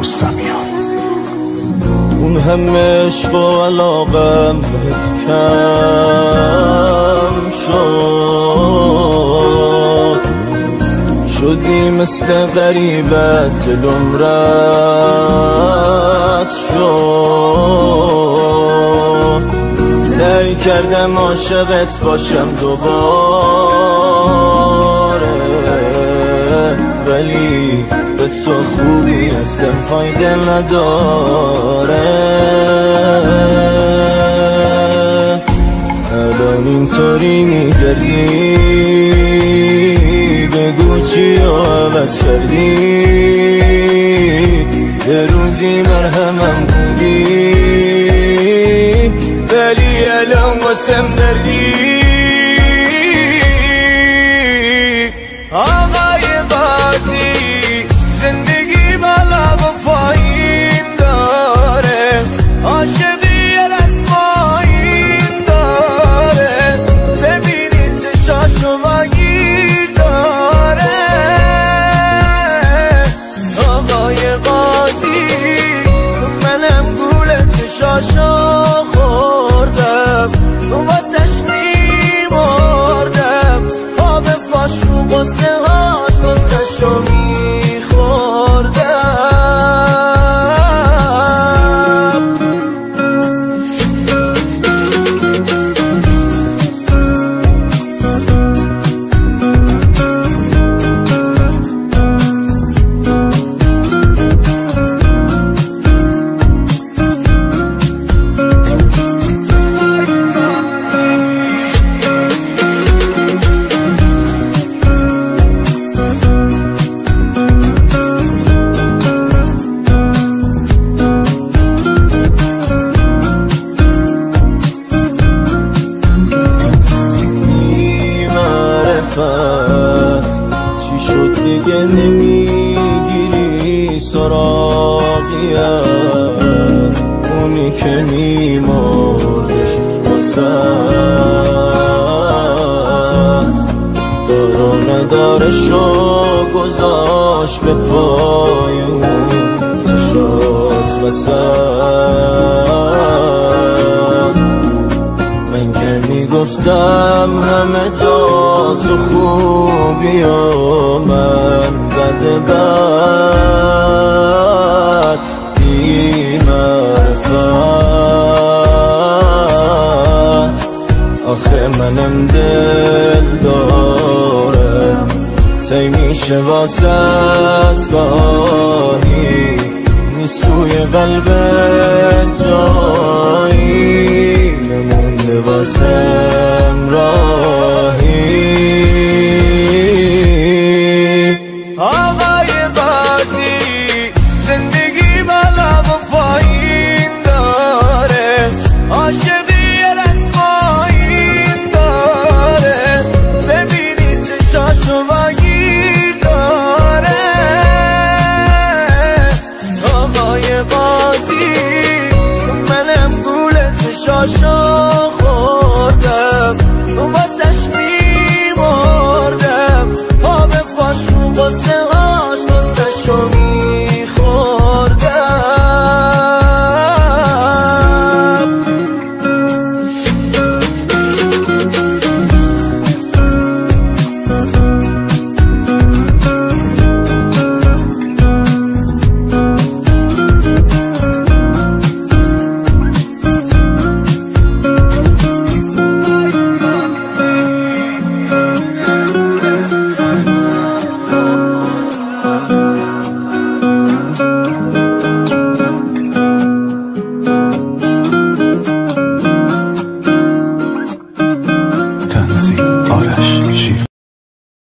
رستمیان. اون همه عشق و علاقم بهت کم شدی مثل غریب از جلوم رد شد. سعی کردم عاشقت باشم دوباره، ولی به تو خوبی هستم فایده نداره. الان اینطوری میگردی، بگو چی رو عوض کردی. یه روزی مرهمم بودی، ولی الان واسم دردی. آقای قاضی زندگی بالا و پایین داره، عاشقی رسمایین داره. ببینی چشاشو واگیر داره. آقای قاضی منم گول چشاشو خوردم، واسش میمردم. آب فاش رو قصه هاش قصهشو چی شد دیگه نمیگیری سراغی از اونی که میمردش واسد. دارو ندارشو گذاشت به پای اون شد وسد. من که میگفتم همه جا تو خوبی و من بد بد بی معرفت. آخه منم دل دارم، تی میشه واسط گاهی نیسوی قلب جایی نمونده واسم راهی.